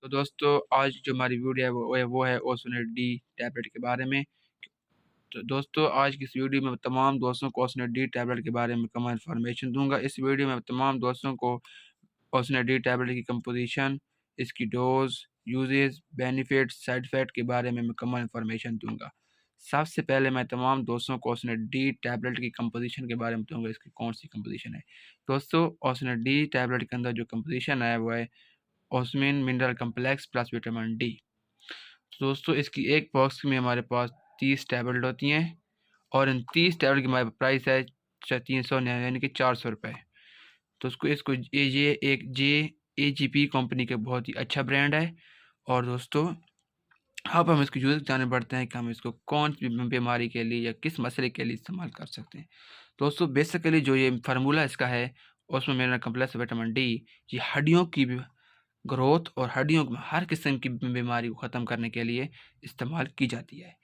तो दोस्तों आज जो हमारी वीडियो है वो है ओसोनेट डी टैबलेट के बारे में। तो दोस्तों आज की इस वीडियो में तमाम दोस्तों को ओसोनेट डी टैबलेट के बारे में कम इन्फॉर्मेशन दूंगा। इस वीडियो में तमाम दोस्तों को ओसोनेट डी टैबलेट की कंपोजिशन, इसकी dose, uses, benefits, side effect के बारे में मुकम्मल इन्फॉर्मेशन दूंगा। सबसे पहले मैं तमाम दोस्तों को ओसोनेट डी टैबलेट की कंपोजिशन के बारे में बताऊंगा, इसकी कौन सी कंपोजिशन है। दोस्तों ओसोनेट डी टैबलेट के अंदर जो कंपोजिशन है वो है ossein mineral complex plus vitamin D. तो दोस्तों इसकी एक बॉक्स में हमारे पास 30 टैबलेट होती हैं और इन 30 टैबलेट की हमारे प्राइस है 300 यानी कि 400 रुपये। तो उसको इसको ये एक AGP कंपनी के बहुत ही अच्छा ब्रांड है। और दोस्तों अब हम इसको यूज़ जाने बढ़ते हैं कि हम इसको कौन सी बीमारी के लिए या किस मसले के लिए इस्तेमाल कर सकते हैं। दोस्तों बेसिकली जो ये फार्मूला इसका है उसमें मिनरल कम्प्लेक्स विटामिन डी, ये हड्डियों की ग्रोथ और हड्डियों में हर किस्म की बीमारी को ख़त्म करने के लिए इस्तेमाल की जाती है।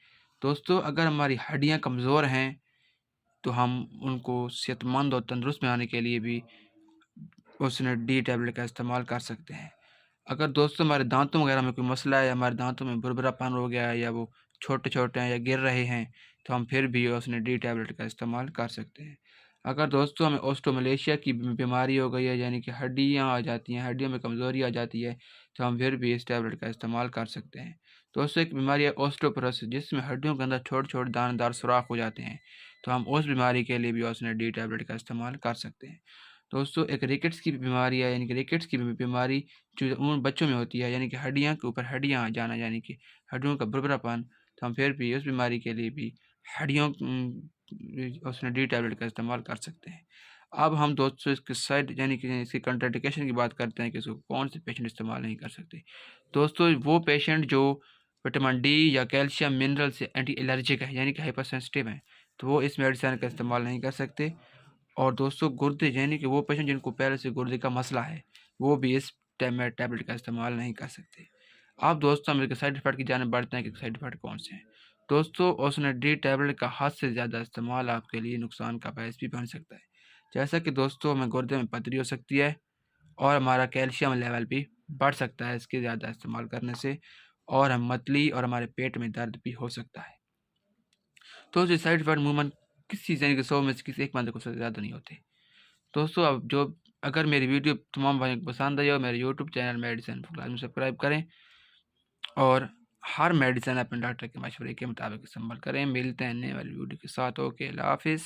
दोस्तों अगर हमारी हड्डियां कमज़ोर हैं तो हम उनको सेहतमंद और तंदुरुस्त बनाने के लिए भी ओसोनेट डी टैबलेट का इस्तेमाल कर सकते हैं। अगर दोस्तों हमारे दांतों वगैरह में कोई मसला है, हमारे दांतों में बुरबुरापन हो गया है या वो छोटे छोटे हैं या गिर रहे हैं, तो हम फिर भी ओसोनेट डी टैबलेट का इस्तेमाल कर सकते हैं। अगर दोस्तों हमें ओस्टोमलेशिया की बीमारी हो गई है यानी कि हड्डियाँ आ जाती हैं, हड्डियों में कमज़ोरी आ जाती है, तो हम फिर भी इस टैबलेट का इस्तेमाल कर सकते हैं। दोस्तों एक बीमारी है ओस्टोपोरोसिस, जिसमें हड्डियों के अंदर छोटे छोटे दानेदार सुराख हो जाते हैं, तो हम उस बीमारी के लिए भी ओसोनेट डी टैबलेट का इस्तेमाल कर सकते हैं। दोस्तों एक रिकेट्स की बीमारी है यानी कि रिकेट्स की बीमारी जो उन बच्चों में होती है, यानी कि हड्डियाँ के ऊपर हड्डियाँ आ जाना, यानी कि हड्डियों का बुरबुरापन, तो हम फिर भी उस बीमारी के लिए भी हड्डियों उसमें डी टैबलेट का इस्तेमाल कर सकते हैं। अब हम दोस्तों इसके साइड यानी कि इसकी कंट्राइंडिकेशन की बात करते हैं कि इसको कौन से पेशेंट इस्तेमाल नहीं कर सकते। दोस्तों वो पेशेंट जो विटामिन डी या कैल्शियम मिनरल से एंटी एलर्जिक है यानी कि हाइपर सेंसिटिव हैं, तो वो इस मेडिसिन का इस्तेमाल नहीं कर सकते। और दोस्तों गुर्दे यानी कि वो पेशेंट जिनको पहले से गुर्दे का मसला है, वो भी इस टैबलेट का इस्तेमाल नहीं कर सकते। अब दोस्तों हम इसके साइड इफ़ेक्ट की जानिब बढ़ते हैं कि साइड इफ़ेक्ट कौन से हैं। दोस्तों ओसोनेट डी टैबलेट का हद से ज़्यादा इस्तेमाल आपके लिए नुकसान का बायस भी बन सकता है। जैसा कि दोस्तों हमें गुर्दे में पथरी हो सकती है और हमारा कैल्शियम लेवल भी बढ़ सकता है इसके ज़्यादा इस्तेमाल करने से, और हम मतली और हमारे पेट में दर्द भी हो सकता है। तो ये साइड इफ़ेक्ट अमूमन किसी यानी कि 100 में से किसी एक बंदे को सबसे ज़्यादा नहीं होते। दोस्तों अब जो अगर मेरी वीडियो तमाम भाइयों को पसंद आई हो, मेरे यूट्यूब चैनल मेडिसिन लाजमी सब्सक्राइब करें और हर मेडिसिन अपने डॉक्टर के मशवरे के मुताबिक इस्तेमाल करें। मिलते हैं नए वाली वीडियो के साथ। ओके, अल्लाह हाफिज़।